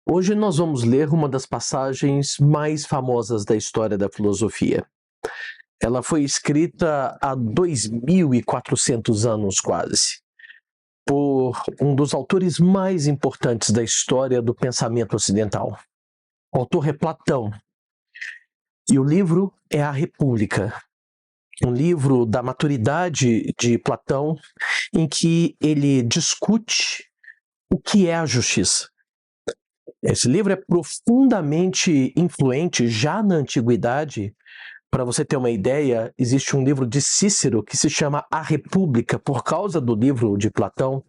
Hoje nós vamos ler uma das passagens mais famosas da história da filosofia. Ela foi escrita há 2400 anos quase, por um dos autores mais importantes da história do pensamento ocidental. O autor é Platão, e o livro é A República, um livro da maturidade de Platão, em que ele discute o que é a justiça. Esse livro é profundamente influente já na antiguidade. Para você ter uma ideia, existe um livro de Cícero que se chama A República, por causa do livro de Platão.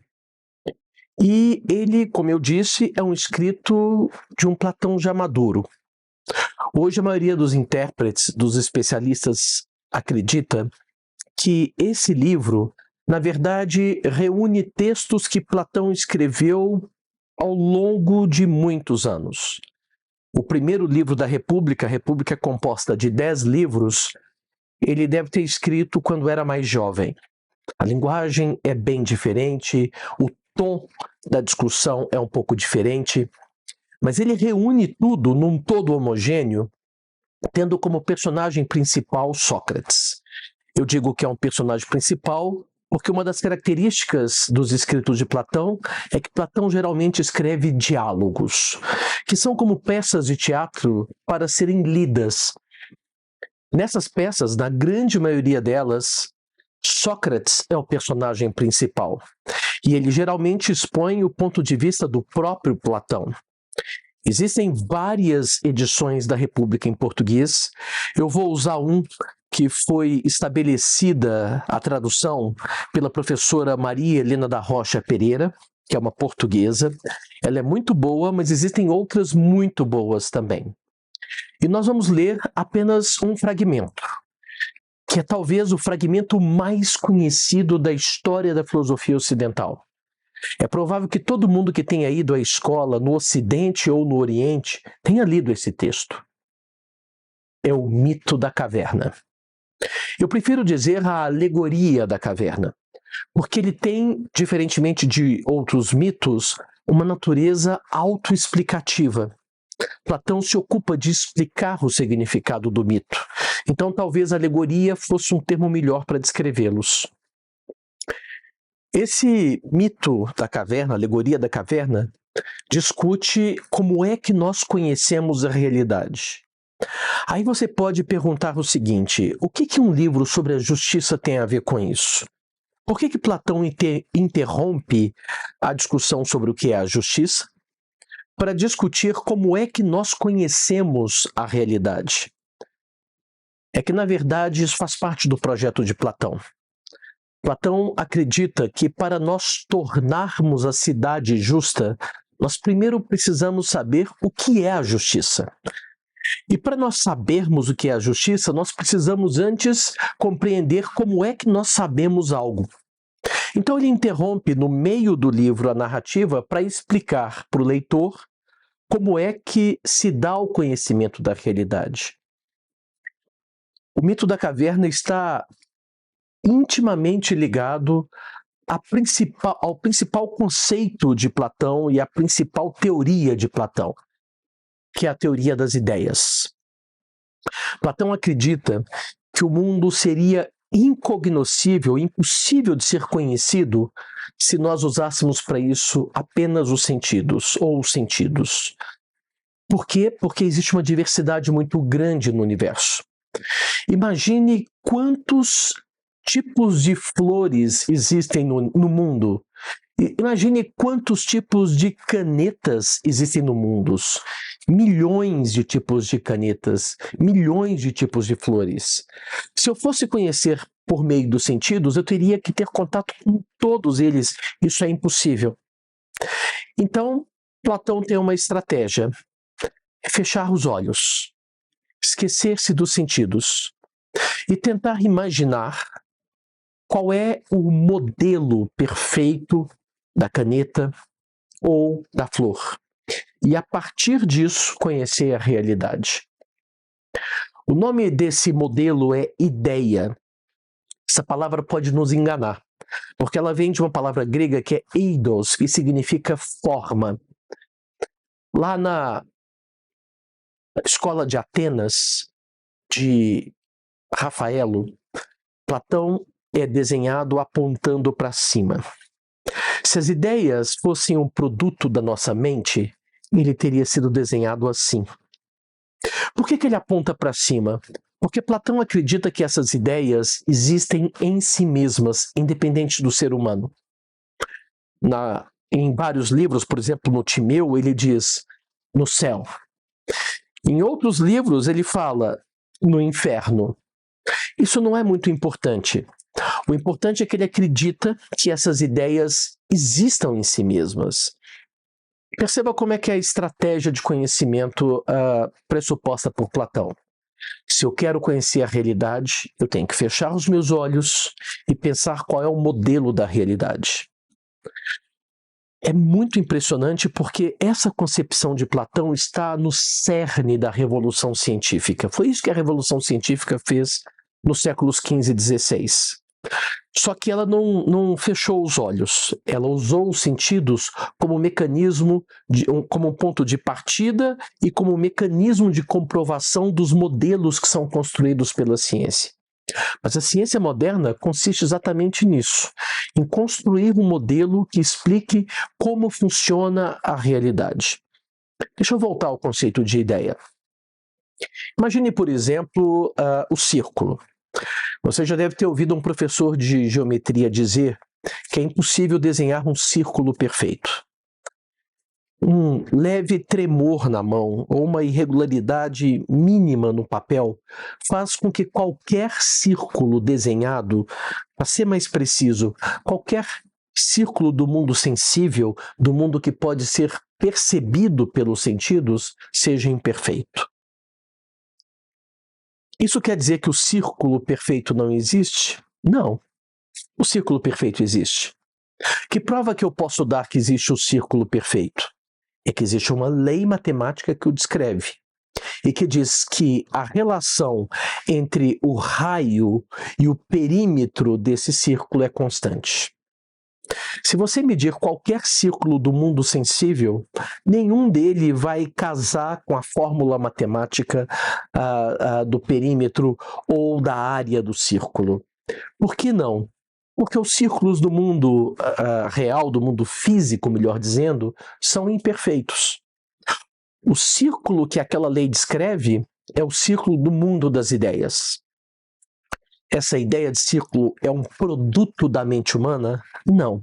E ele, como eu disse, é um escrito de um Platão já maduro. Hoje a maioria dos intérpretes, dos especialistas, acredita que esse livro, na verdade, reúne textos que Platão escreveu ao longo de muitos anos. O primeiro livro da República, a República é composta de 10 livros, ele deve ter escrito quando era mais jovem. A linguagem é bem diferente, o tom da discussão é um pouco diferente, mas ele reúne tudo num todo homogêneo, tendo como personagem principal Sócrates. Eu digo que é um personagem principal porque uma das características dos escritos de Platão é que Platão geralmente escreve diálogos, que são como peças de teatro para serem lidas. Nessas peças, na grande maioria delas, Sócrates é o personagem principal, e ele geralmente expõe o ponto de vista do próprio Platão. Existem várias edições da República em português. Eu vou usar um que foi estabelecida a tradução pela professora Maria Helena da Rocha Pereira, que é uma portuguesa. Ela é muito boa, mas existem outras muito boas também. E nós vamos ler apenas um fragmento, que é talvez o fragmento mais conhecido da história da filosofia ocidental. É provável que todo mundo que tenha ido à escola, no Ocidente ou no Oriente, tenha lido esse texto. É o mito da caverna. Eu prefiro dizer a alegoria da caverna, porque ele tem, diferentemente de outros mitos, uma natureza autoexplicativa. Platão se ocupa de explicar o significado do mito. Então, talvez a alegoria fosse um termo melhor para descrevê-los. Esse mito da caverna, a alegoria da caverna, discute como é que nós conhecemos a realidade. Aí você pode perguntar o seguinte: o que um livro sobre a justiça tem a ver com isso? Por que Platão interrompe a discussão sobre o que é a justiça para discutir como é que nós conhecemos a realidade? É que, na verdade, isso faz parte do projeto de Platão. Platão acredita que para nós tornarmos a cidade justa, nós primeiro precisamos saber o que é a justiça. E para nós sabermos o que é a justiça, nós precisamos antes compreender como é que nós sabemos algo. Então ele interrompe no meio do livro a narrativa para explicar para o leitor como é que se dá o conhecimento da realidade. O mito da caverna está intimamente ligado ao principal conceito de Platão e à principal teoria de Platão, que é a teoria das ideias. Platão acredita que o mundo seria incognoscível, impossível de ser conhecido, se nós usássemos para isso apenas os sentidos, ou os sentidos. Por quê? Porque existe uma diversidade muito grande no universo. Imagine quantos tipos de flores existem no mundo. Imagine quantos tipos de canetas existem no mundo. Milhões de tipos de canetas, milhões de tipos de flores. Se eu fosse conhecer por meio dos sentidos, eu teria que ter contato com todos eles. Isso é impossível. Então, Platão tem uma estratégia: fechar os olhos, esquecer-se dos sentidos e tentar imaginar qual é o modelo perfeito da caneta ou da flor. E a partir disso, conhecer a realidade. O nome desse modelo é ideia. Essa palavra pode nos enganar, porque ela vem de uma palavra grega que é eidos, que significa forma. Lá na escola de Atenas, de Rafaelo, Platão é desenhado apontando para cima. Se as ideias fossem um produto da nossa mente, ele teria sido desenhado assim. Por que ele aponta para cima? Porque Platão acredita que essas ideias existem em si mesmas, independente do ser humano. Em vários livros, por exemplo, no Timeu, ele diz no céu. Em outros livros, ele fala no inferno. Isso não é muito importante. O importante é que ele acredita que essas ideias existam em si mesmas. Perceba como é que é a estratégia de conhecimento pressuposta por Platão. Se eu quero conhecer a realidade, eu tenho que fechar os meus olhos e pensar qual é o modelo da realidade. É muito impressionante porque essa concepção de Platão está no cerne da Revolução Científica. Foi isso que a Revolução Científica fez nos séculos XV e XVI. Só que ela não fechou os olhos. Ela usou os sentidos como mecanismo, como um ponto de partida e como mecanismo de comprovação dos modelos que são construídos pela ciência. Mas a ciência moderna consiste exatamente nisso, em construir um modelo que explique como funciona a realidade. Deixa eu voltar ao conceito de ideia. Imagine, por exemplo, o círculo. Você já deve ter ouvido um professor de geometria dizer que é impossível desenhar um círculo perfeito. Um leve tremor na mão ou uma irregularidade mínima no papel faz com que qualquer círculo desenhado, para ser mais preciso, qualquer círculo do mundo sensível, do mundo que pode ser percebido pelos sentidos, seja imperfeito. Isso quer dizer que o círculo perfeito não existe? Não. O círculo perfeito existe. Que prova que eu posso dar que existe o círculo perfeito? É que existe uma lei matemática que o descreve e que diz que a relação entre o raio e o perímetro desse círculo é constante. Se você medir qualquer círculo do mundo sensível, nenhum dele vai casar com a fórmula matemática do perímetro ou da área do círculo. Por que não? Porque os círculos do mundo real, do mundo físico, melhor dizendo, são imperfeitos. O círculo que aquela lei descreve é o círculo do mundo das ideias. Essa ideia de círculo é um produto da mente humana? Não.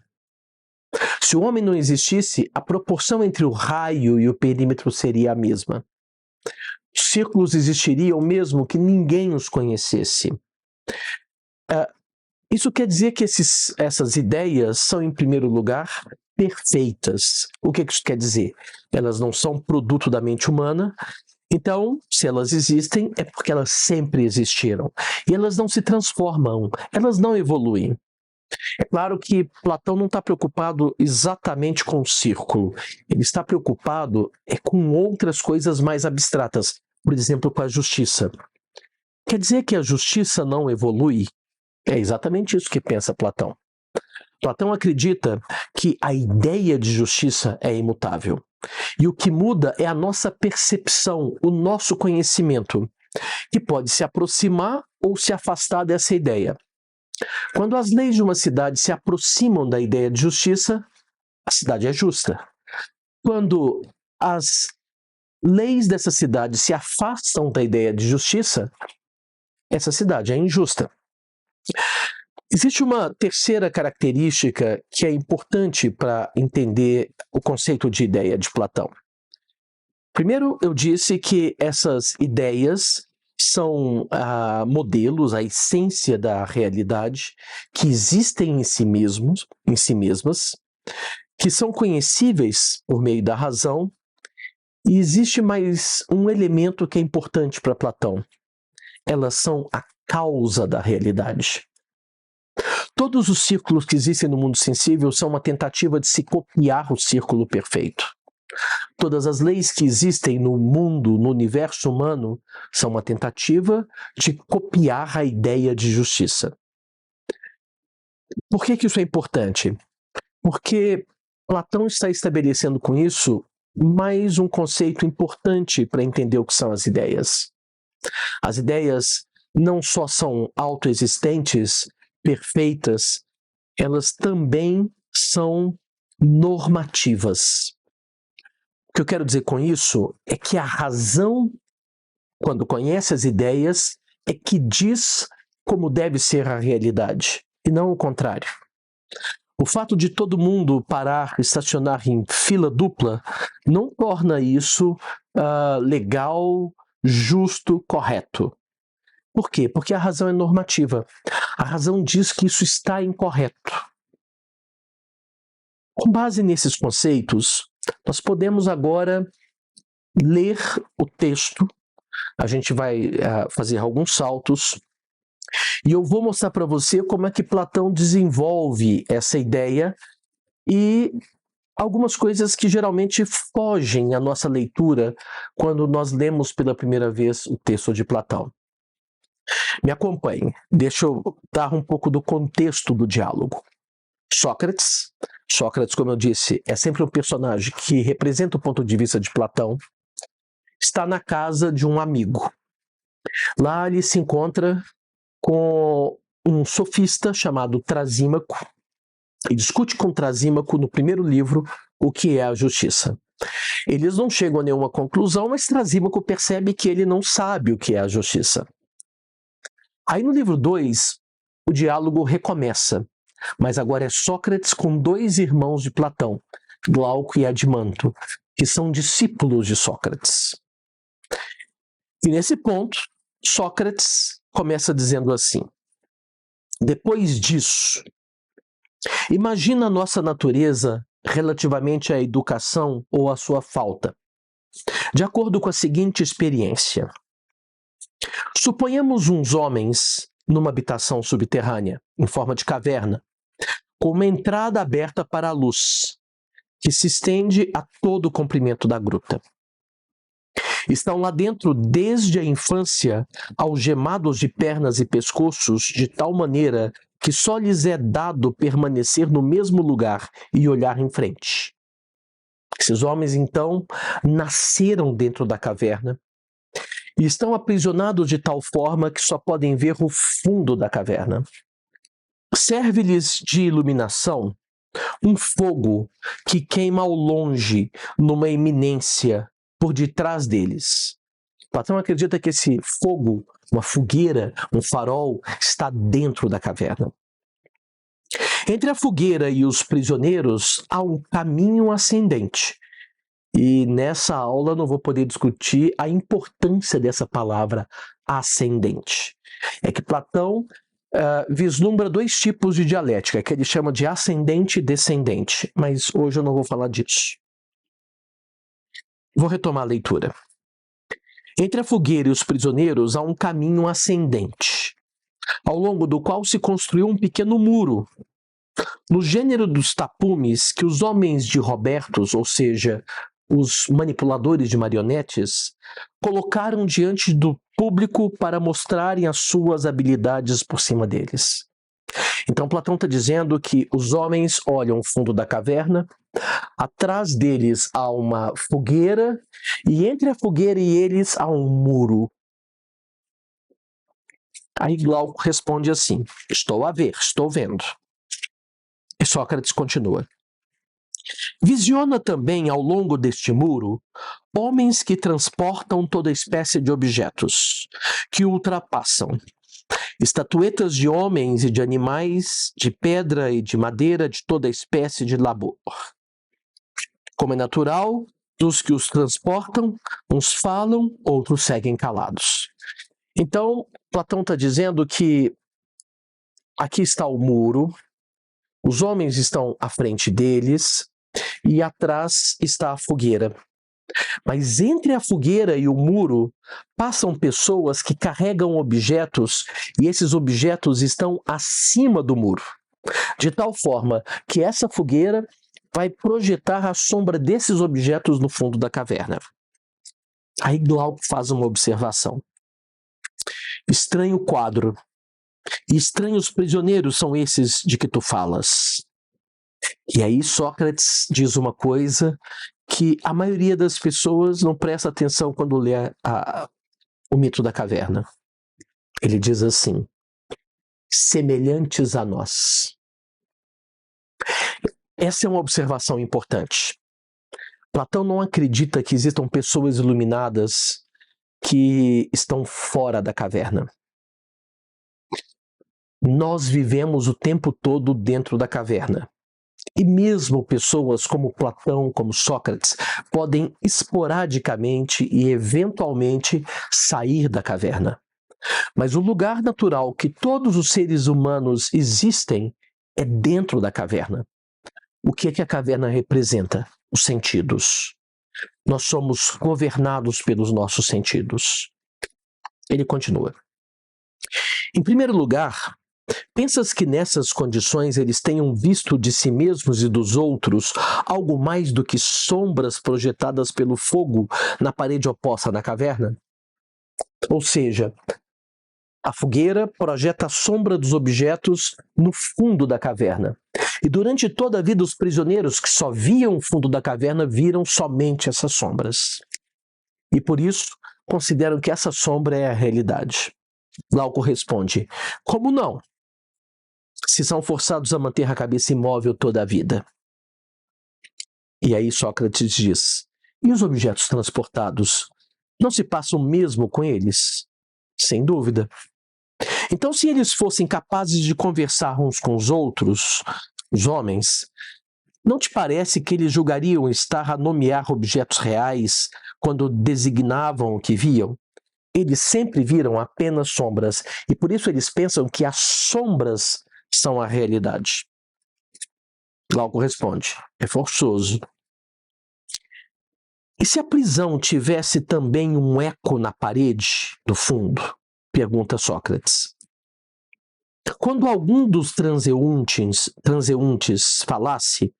Se o homem não existisse, a proporção entre o raio e o perímetro seria a mesma. Os círculos existiriam mesmo que ninguém os conhecesse. Isso quer dizer que essas ideias são, em primeiro lugar, perfeitas. O que isso quer dizer? Elas não são produto da mente humana, então, se elas existem, é porque elas sempre existiram. E elas não se transformam, elas não evoluem. É claro que Platão não está preocupado exatamente com o círculo. Ele está preocupado com outras coisas mais abstratas, por exemplo, com a justiça. Quer dizer que a justiça não evolui? É exatamente isso que pensa Platão. Platão acredita que a ideia de justiça é imutável. E o que muda é a nossa percepção, o nosso conhecimento, que pode se aproximar ou se afastar dessa ideia. Quando as leis de uma cidade se aproximam da ideia de justiça, a cidade é justa. Quando as leis dessa cidade se afastam da ideia de justiça, essa cidade é injusta. Existe uma terceira característica que é importante para entender o conceito de ideia de Platão. Primeiro, eu disse que essas ideias são modelos, a essência da realidade, que existem em si mesmas, que são conhecíveis por meio da razão, e existe mais um elemento que é importante para Platão. Elas são a causa da realidade. Todos os círculos que existem no mundo sensível são uma tentativa de se copiar o círculo perfeito. Todas as leis que existem no mundo, no universo humano, são uma tentativa de copiar a ideia de justiça. Por que isso é importante? Porque Platão está estabelecendo com isso mais um conceito importante para entender o que são as ideias. As ideias não só são autoexistentes, perfeitas, elas também são normativas. O que eu quero dizer com isso é que a razão, quando conhece as ideias, é que diz como deve ser a realidade, e não o contrário. O fato de todo mundo parar, estacionar em fila dupla, não torna isso legal, justo, correto. Por quê? Porque a razão é normativa. A razão diz que isso está incorreto. Com base nesses conceitos, nós podemos agora ler o texto. A gente vai fazer alguns saltos e eu vou mostrar para você como é que Platão desenvolve essa ideia e algumas coisas que geralmente fogem à nossa leitura quando nós lemos pela primeira vez o texto de Platão. Me acompanhe, deixa eu dar um pouco do contexto do diálogo. Sócrates, como eu disse, é sempre um personagem que representa o ponto de vista de Platão, está na casa de um amigo. Lá ele se encontra com um sofista chamado Trasímaco e discute com Trasímaco no primeiro livro o que é a justiça. Eles não chegam a nenhuma conclusão, mas Trasímaco percebe que ele não sabe o que é a justiça. Aí no livro 2, o diálogo recomeça, mas agora é Sócrates com dois irmãos de Platão, Glauco e Adimanto, que são discípulos de Sócrates. E nesse ponto, Sócrates começa dizendo assim: depois disso, imagina a nossa natureza relativamente à educação ou à sua falta, de acordo com a seguinte experiência. Suponhamos uns homens numa habitação subterrânea, em forma de caverna, com uma entrada aberta para a luz, que se estende a todo o comprimento da gruta. Estão lá dentro desde a infância, algemados de pernas e pescoços, de tal maneira que só lhes é dado permanecer no mesmo lugar e olhar em frente. Esses homens, então, nasceram dentro da caverna e estão aprisionados de tal forma que só podem ver o fundo da caverna. Serve-lhes de iluminação um fogo que queima ao longe, numa eminência, por detrás deles. Platão acredita que esse fogo, uma fogueira, um farol, está dentro da caverna. Entre a fogueira e os prisioneiros há um caminho ascendente. E nessa aula não vou poder discutir a importância dessa palavra ascendente. É que Platão vislumbra dois tipos de dialética, que ele chama de ascendente e descendente, mas hoje eu não vou falar disso. Vou retomar a leitura. Entre a fogueira e os prisioneiros há um caminho ascendente, ao longo do qual se construiu um pequeno muro, no gênero dos tapumes que os homens de Robertos, ou seja, os manipuladores de marionetes, colocaram diante do público para mostrarem as suas habilidades por cima deles. Então Platão está dizendo que os homens olham o fundo da caverna, atrás deles há uma fogueira, e entre a fogueira e eles há um muro. Aí Glauco responde assim: estou a ver, estou vendo. E Sócrates continua: visiona também ao longo deste muro homens que transportam toda espécie de objetos, que ultrapassam estatuetas de homens e de animais, de pedra e de madeira, de toda espécie de labor. Como é natural, dos que os transportam, uns falam, outros seguem calados. Então, Platão está dizendo que aqui está o muro, os homens estão à frente deles e atrás está a fogueira. Mas entre a fogueira e o muro passam pessoas que carregam objetos e esses objetos estão acima do muro, de tal forma que essa fogueira vai projetar a sombra desses objetos no fundo da caverna. Aí Glauco faz uma observação. Estranho quadro, e estranhos prisioneiros são esses de que tu falas. E aí Sócrates diz uma coisa que a maioria das pessoas não presta atenção quando lê o mito da caverna. Ele diz assim: semelhantes a nós. Essa é uma observação importante. Platão não acredita que existam pessoas iluminadas que estão fora da caverna. Nós vivemos o tempo todo dentro da caverna. E mesmo pessoas como Platão, como Sócrates, podem esporadicamente e eventualmente sair da caverna. Mas o lugar natural que todos os seres humanos existem é dentro da caverna. O que é que a caverna representa? Os sentidos. Nós somos governados pelos nossos sentidos. Ele continua. Em primeiro lugar, pensas que nessas condições eles tenham visto de si mesmos e dos outros algo mais do que sombras projetadas pelo fogo na parede oposta da caverna? Ou seja, a fogueira projeta a sombra dos objetos no fundo da caverna. E durante toda a vida, os prisioneiros que só viam o fundo da caverna viram somente essas sombras. E por isso, consideram que essa sombra é a realidade. Glauco responde: como não? Se são forçados a manter a cabeça imóvel toda a vida. E aí Sócrates diz: e os objetos transportados? Não se passa o mesmo com eles? Sem dúvida. Então, se eles fossem capazes de conversar uns com os outros, os homens, não te parece que eles julgariam estar a nomear objetos reais quando designavam o que viam? Eles sempre viram apenas sombras, e por isso eles pensam que as sombras são a realidade. Glauco responde: é forçoso. E se a prisão tivesse também um eco na parede do fundo? Pergunta Sócrates. Quando algum dos transeuntes falasse,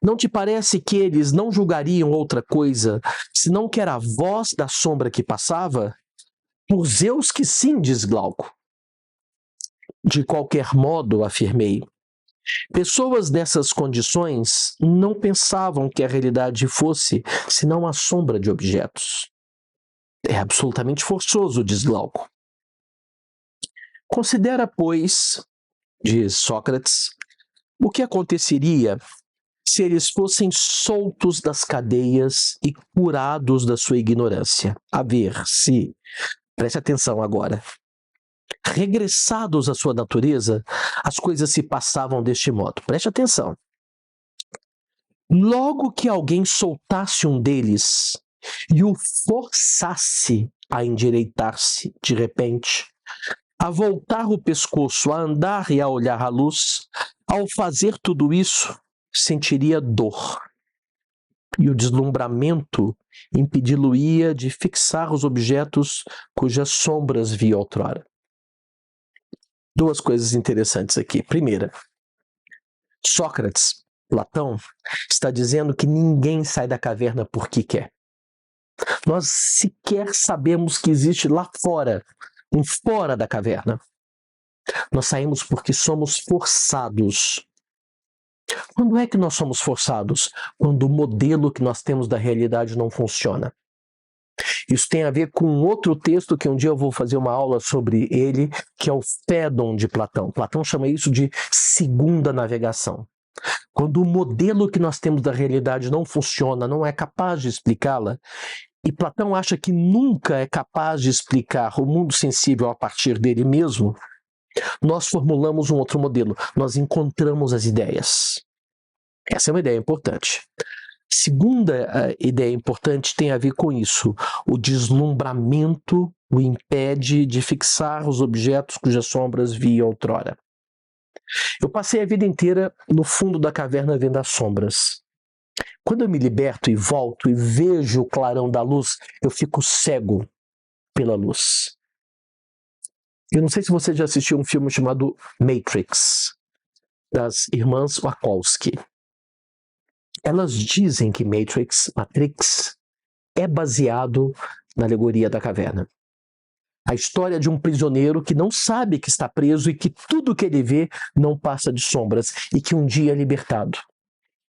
não te parece que eles não julgariam outra coisa, senão que era a voz da sombra que passava? Por Zeus que sim, diz Glauco. De qualquer modo, afirmei, pessoas nessas condições não pensavam que a realidade fosse senão a sombra de objetos. É absolutamente forçoso, diz Glauco. Considera, pois, diz Sócrates, o que aconteceria se eles fossem soltos das cadeias e curados da sua ignorância. A ver se, preste atenção agora, regressados à sua natureza, as coisas se passavam deste modo. Preste atenção. Logo que alguém soltasse um deles e o forçasse a endireitar-se de repente, a voltar o pescoço, a andar e a olhar a luz, ao fazer tudo isso, sentiria dor. E o deslumbramento impedi-lo-ia de fixar os objetos cujas sombras via outrora. Duas coisas interessantes aqui. Primeira, Sócrates, Platão, está dizendo que ninguém sai da caverna porque quer. Nós sequer sabemos que existe lá fora, fora da caverna. Nós saímos porque somos forçados. Quando é que nós somos forçados? Quando o modelo que nós temos da realidade não funciona. Isso tem a ver com outro texto que um dia eu vou fazer uma aula sobre ele, que é o Fédon de Platão. Platão chama isso de segunda navegação. Quando o modelo que nós temos da realidade não funciona, não é capaz de explicá-la, e Platão acha que nunca é capaz de explicar o mundo sensível a partir dele mesmo, nós formulamos um outro modelo, nós encontramos as ideias. Essa é uma ideia importante. Segunda ideia importante tem a ver com isso. O deslumbramento o impede de fixar os objetos cujas sombras via outrora. Eu passei a vida inteira no fundo da caverna vendo as sombras. Quando eu me liberto e volto e vejo o clarão da luz, eu fico cego pela luz. Eu não sei se você já assistiu um filme chamado Matrix, das irmãs Wachowski. Elas dizem que Matrix é baseado na alegoria da caverna. A história de um prisioneiro que não sabe que está preso e que tudo que ele vê não passa de sombras e que um dia é libertado.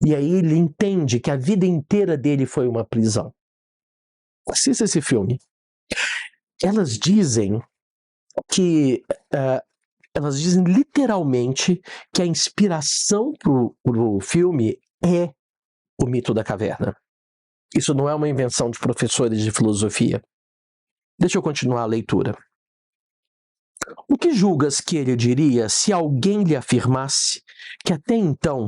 E aí ele entende que a vida inteira dele foi uma prisão. Assista esse filme. Elas dizem literalmente que a inspiração pro filme é o mito da caverna. Isso não é uma invenção de professores de filosofia. Deixa eu continuar a leitura. O que julgas que ele diria se alguém lhe afirmasse que até então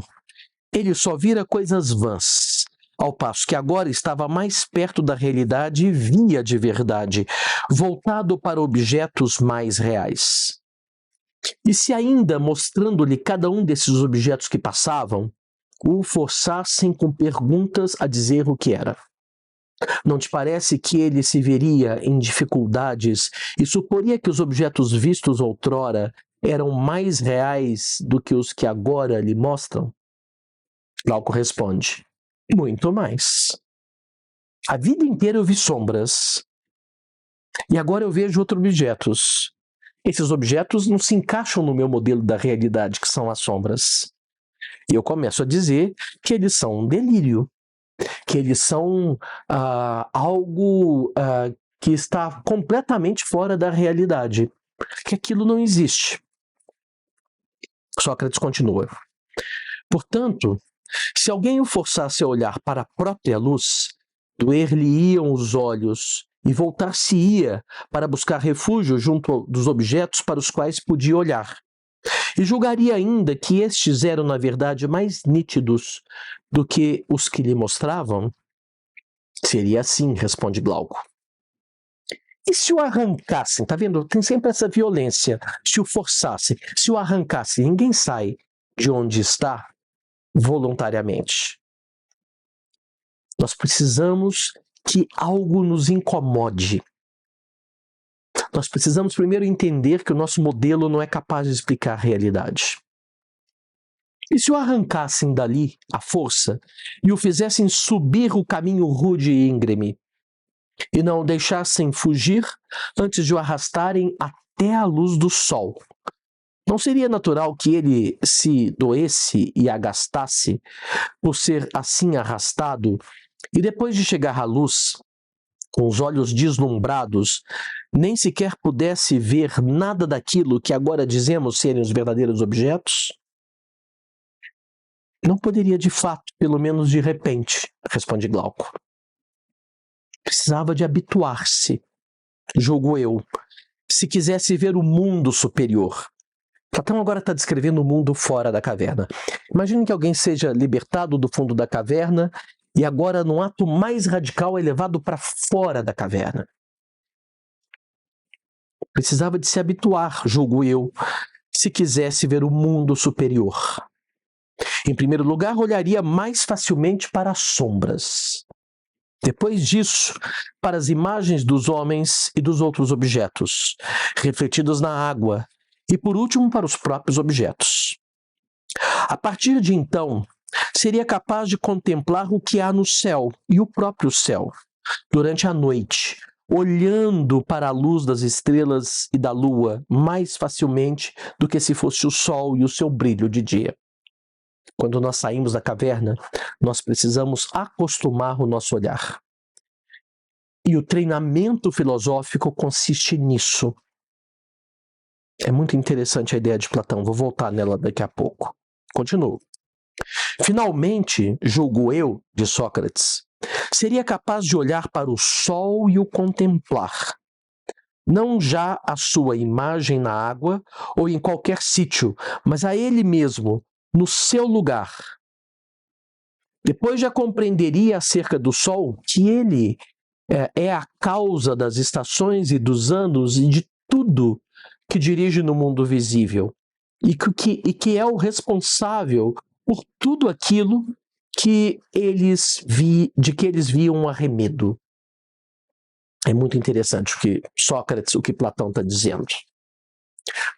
ele só vira coisas vãs, ao passo que agora estava mais perto da realidade e via de verdade, voltado para objetos mais reais? E se ainda, mostrando-lhe cada um desses objetos que passavam, o forçassem com perguntas a dizer o que era? Não te parece que ele se veria em dificuldades e suporia que os objetos vistos outrora eram mais reais do que os que agora lhe mostram? Glauco responde: muito mais. A vida inteira eu vi sombras, e agora eu vejo outros objetos. Esses objetos não se encaixam no meu modelo da realidade, que são as sombras. E eu começo a dizer que eles são um delírio, que eles são algo que está completamente fora da realidade, que aquilo não existe. Sócrates continua: portanto, se alguém o forçasse a olhar para a própria luz, doer-lhe-iam os olhos e voltar-se-ia para buscar refúgio junto dos objetos para os quais podia olhar. E julgaria ainda que estes eram, na verdade, mais nítidos do que os que lhe mostravam? Seria assim, responde Glauco. E se o arrancassem? Tá vendo? Tem sempre essa violência. Se o forçassem, se o arrancassem, ninguém sai de onde está voluntariamente. Nós precisamos que algo nos incomode. Nós precisamos primeiro entender que o nosso modelo não é capaz de explicar a realidade. E se o arrancassem dali, à força, e o fizessem subir o caminho rude e íngreme, e não o deixassem fugir antes de o arrastarem até a luz do sol? Não seria natural que ele se doesse e agastasse por ser assim arrastado, e depois de chegar à luz, com os olhos deslumbrados, nem sequer pudesse ver nada daquilo que agora dizemos serem os verdadeiros objetos? Não poderia de fato, pelo menos de repente, responde Glauco. Precisava de habituar-se, julgo eu, se quisesse ver o mundo superior. Platão agora está descrevendo o mundo fora da caverna. Imagine que alguém seja libertado do fundo da caverna e agora, num ato mais radical, é levado para fora da caverna. Precisava de se habituar, julgo eu, se quisesse ver o mundo superior. Em primeiro lugar, olharia mais facilmente para as sombras. Depois disso, para as imagens dos homens e dos outros objetos, refletidos na água, e por último para os próprios objetos. A partir de então, seria capaz de contemplar o que há no céu e o próprio céu, durante a noite, olhando para a luz das estrelas e da lua mais facilmente do que se fosse o sol e o seu brilho de dia. Quando nós saímos da caverna, nós precisamos acostumar o nosso olhar. E o treinamento filosófico consiste nisso. É muito interessante a ideia de Platão, vou voltar nela daqui a pouco. Continuo. Finalmente, julgo eu, de Sócrates, seria capaz de olhar para o sol e o contemplar, não já a sua imagem na água ou em qualquer sítio, mas a ele mesmo, no seu lugar. Depois já compreenderia acerca do sol que ele é a causa das estações e dos anos e de tudo que dirige no mundo visível, e que é o responsável por tudo aquilo de que eles viam um arremedo. É muito interessante o que Platão está dizendo.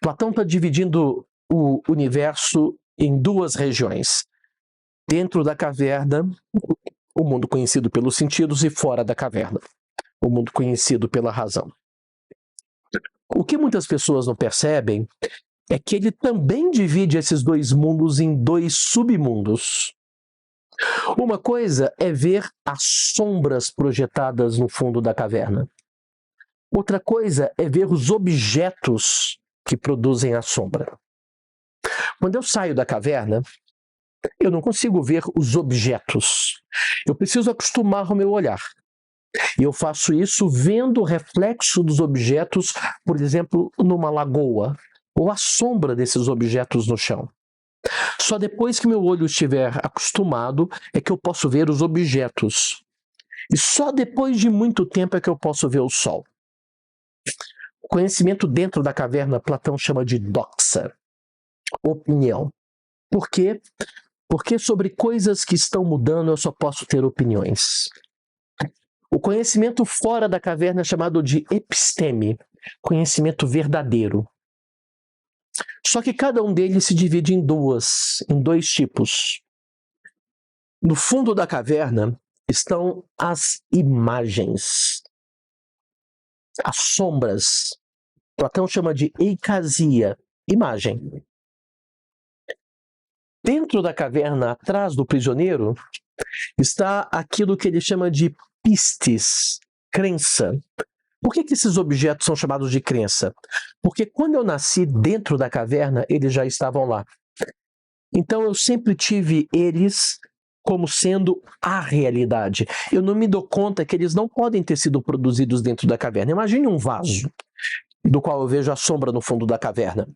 Platão está dividindo o universo em duas regiões. Dentro da caverna, o mundo conhecido pelos sentidos, e fora da caverna, o mundo conhecido pela razão. O que muitas pessoas não percebem é que ele também divide esses dois mundos em dois submundos. Uma coisa é ver as sombras projetadas no fundo da caverna. Outra coisa é ver os objetos que produzem a sombra. Quando eu saio da caverna, eu não consigo ver os objetos. Eu preciso acostumar o meu olhar. E eu faço isso vendo o reflexo dos objetos, por exemplo, numa lagoa, ou a sombra desses objetos no chão. Só depois que meu olho estiver acostumado é que eu posso ver os objetos. E só depois de muito tempo é que eu posso ver o sol. O conhecimento dentro da caverna, Platão chama de doxa, opinião. Por quê? Porque sobre coisas que estão mudando eu só posso ter opiniões. O conhecimento fora da caverna é chamado de episteme, conhecimento verdadeiro. Só que cada um deles se divide em dois tipos. No fundo da caverna estão as imagens, as sombras. Platão chama de eikasia, imagem. Dentro da caverna, atrás do prisioneiro, está aquilo que ele chama de pistes, crença. Por que esses objetos são chamados de crença? Porque quando eu nasci dentro da caverna, eles já estavam lá. Então eu sempre tive eles como sendo a realidade. Eu não me dou conta que eles não podem ter sido produzidos dentro da caverna. Imagine um vaso, do qual eu vejo a sombra no fundo da caverna.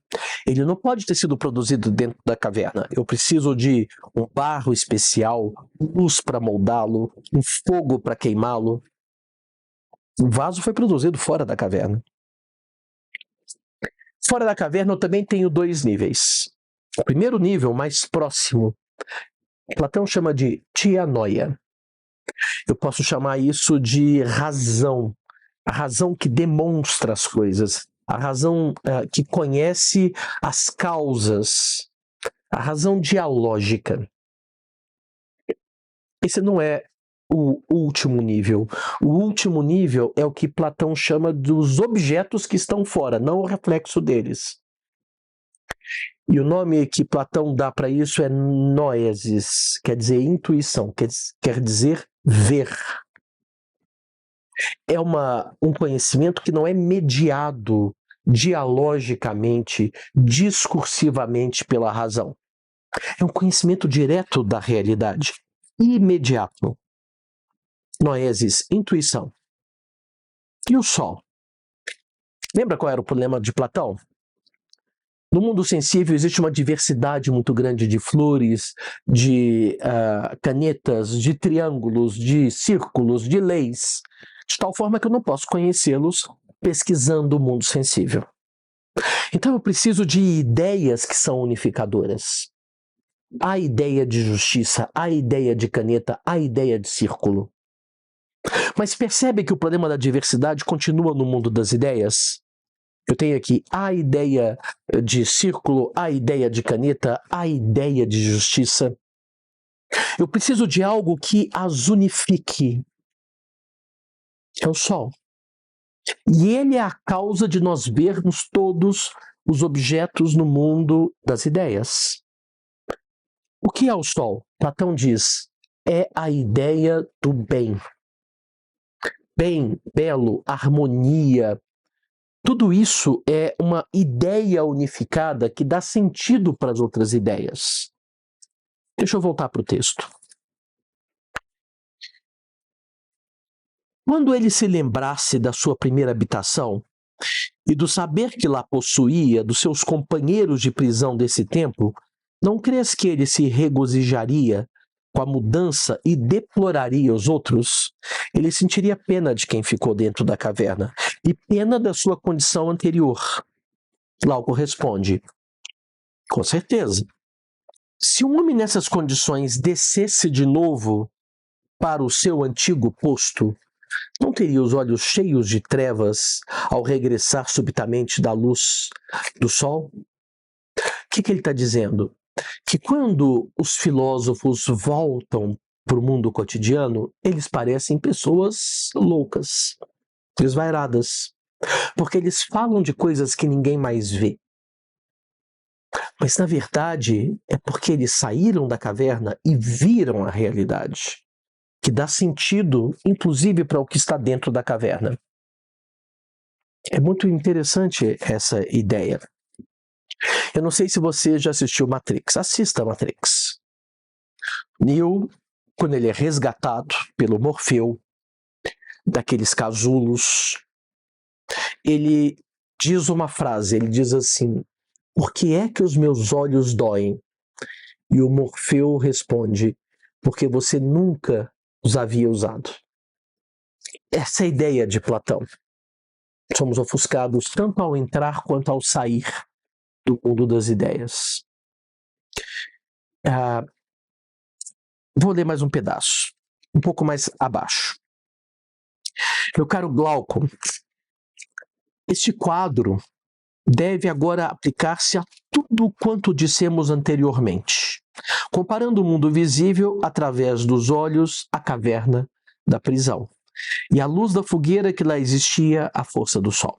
Ele não pode ter sido produzido dentro da caverna. Eu preciso de um barro especial, luz para moldá-lo, um fogo para queimá-lo. O vaso foi produzido fora da caverna. Fora da caverna eu também tenho dois níveis. O primeiro nível, mais próximo, Platão chama de tianoia. Eu posso chamar isso de razão. A razão que demonstra as coisas. A razão que conhece as causas. A razão dialógica. Esse não é o último nível. O último nível é o que Platão chama dos objetos que estão fora, não o reflexo deles. E o nome que Platão dá para isso é noesis, quer dizer intuição, quer dizer ver. É um conhecimento que não é mediado dialogicamente, discursivamente pela razão. É um conhecimento direto da realidade, imediato. Noesis, intuição. E o sol? Lembra qual era o problema de Platão? No mundo sensível existe uma diversidade muito grande de flores, de canetas, de triângulos, de círculos, de leis, de tal forma que eu não posso conhecê-los pesquisando o mundo sensível. Então eu preciso de ideias que são unificadoras. A ideia de justiça, a ideia de caneta, a ideia de círculo. Mas percebe que o problema da diversidade continua no mundo das ideias? Eu tenho aqui a ideia de círculo, a ideia de caneta, a ideia de justiça. Eu preciso de algo que as unifique. É o sol. E ele é a causa de nós vermos todos os objetos no mundo das ideias. O que é o sol? Platão diz, é a ideia do bem. Bem, belo, harmonia. Tudo isso é uma ideia unificada que dá sentido para as outras ideias. Deixa eu voltar para o texto. Quando ele se lembrasse da sua primeira habitação e do saber que lá possuía dos seus companheiros de prisão desse tempo, não crês que ele se regozijaria com a mudança e deploraria os outros? Ele sentiria pena de quem ficou dentro da caverna e pena da sua condição anterior. Glauco responde, com certeza. Se um homem nessas condições descesse de novo para o seu antigo posto, não teria os olhos cheios de trevas ao regressar subitamente da luz do sol? O que ele está dizendo? Que quando os filósofos voltam para o mundo cotidiano, eles parecem pessoas loucas, desvairadas, porque eles falam de coisas que ninguém mais vê. Mas, na verdade, é porque eles saíram da caverna e viram a realidade, que dá sentido, inclusive, para o que está dentro da caverna. É muito interessante essa ideia. Eu não sei se você já assistiu Matrix. Assista Matrix. Neo, quando ele é resgatado pelo Morfeu, daqueles casulos, ele diz uma frase, ele diz assim: por que é que os meus olhos doem? E o Morfeu responde: porque você nunca os havia usado. Essa é a ideia de Platão. Somos ofuscados tanto ao entrar quanto ao sair do mundo das ideias. Vou ler mais um pedaço, um pouco mais abaixo. Meu caro Glauco, este quadro deve agora aplicar-se a tudo quanto dissemos anteriormente, comparando o mundo visível através dos olhos à caverna da prisão e a luz da fogueira que lá existia à força do sol.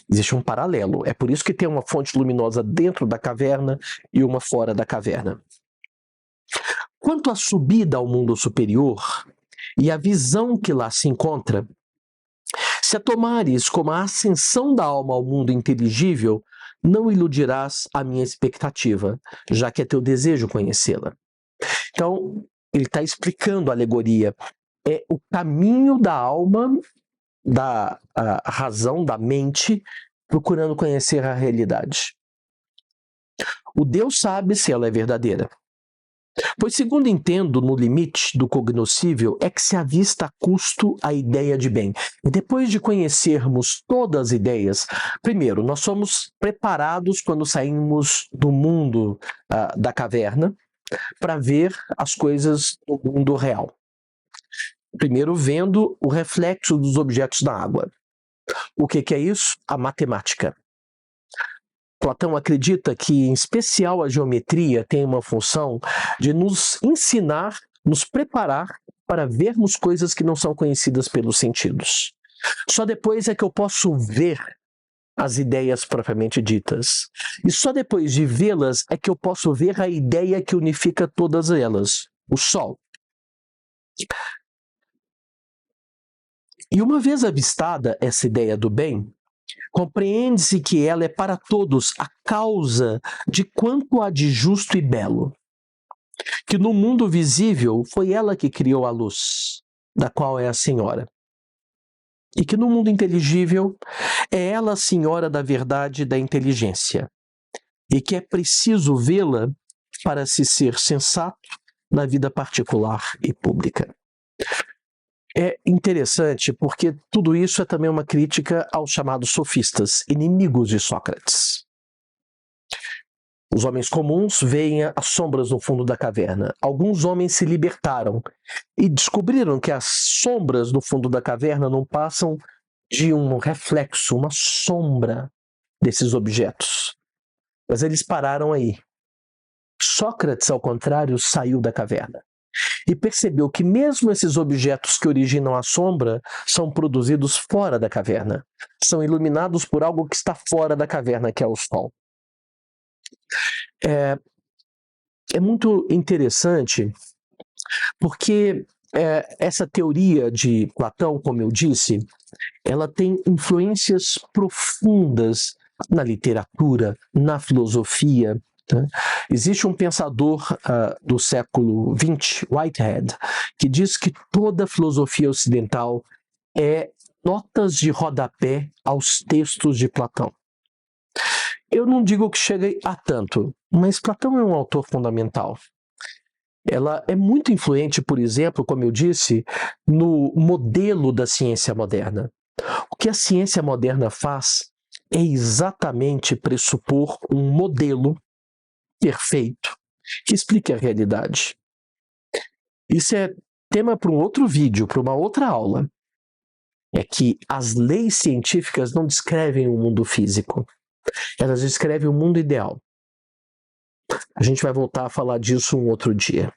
Existe um paralelo, é por isso que tem uma fonte luminosa dentro da caverna e uma fora da caverna. Quanto à subida ao mundo superior e a visão que lá se encontra, se a tomares como a ascensão da alma ao mundo inteligível, não iludirás a minha expectativa, já que é teu desejo conhecê-la. Então, ele está explicando a alegoria. É o caminho da alma, da razão, da mente, procurando conhecer a realidade. O Deus sabe se ela é verdadeira. Pois, segundo entendo, no limite do cognoscível é que se avista a custo a ideia de bem. E depois de conhecermos todas as ideias, primeiro, nós somos preparados quando saímos do mundo da caverna para ver as coisas do mundo real. Primeiro, vendo o reflexo dos objetos na água. O que é isso? A matemática. Platão acredita que, em especial, a geometria tem uma função de nos ensinar, nos preparar para vermos coisas que não são conhecidas pelos sentidos. Só depois é que eu posso ver as ideias propriamente ditas. E só depois de vê-las é que eu posso ver a ideia que unifica todas elas, o Sol. E uma vez avistada essa ideia do bem, compreende-se que ela é para todos a causa de quanto há de justo e belo. Que no mundo visível foi ela que criou a luz, da qual é a senhora. E que no mundo inteligível é ela a senhora da verdade e da inteligência. E que é preciso vê-la para se ser sensato na vida particular e pública. É interessante porque tudo isso é também uma crítica aos chamados sofistas, inimigos de Sócrates. Os homens comuns veem as sombras no fundo da caverna. Alguns homens se libertaram e descobriram que as sombras no fundo da caverna não passam de um reflexo, uma sombra desses objetos. Mas eles pararam aí. Sócrates, ao contrário, saiu da caverna e percebeu que mesmo esses objetos que originam a sombra são produzidos fora da caverna, são iluminados por algo que está fora da caverna, que é o Sol. É muito interessante porque essa teoria de Platão, como eu disse, ela tem influências profundas na literatura, na filosofia. Existe um pensador do século XX, Whitehead, que diz que toda filosofia ocidental é notas de rodapé aos textos de Platão. Eu não digo que chegue a tanto, mas Platão é um autor fundamental. Ela é muito influente, por exemplo, como eu disse, no modelo da ciência moderna. O que a ciência moderna faz é exatamente pressupor um modelo perfeito que explique a realidade. Isso é tema para um outro vídeo, para uma outra aula. É que as leis científicas não descrevem o mundo físico. Elas descrevem o mundo ideal. A gente vai voltar a falar disso um outro dia.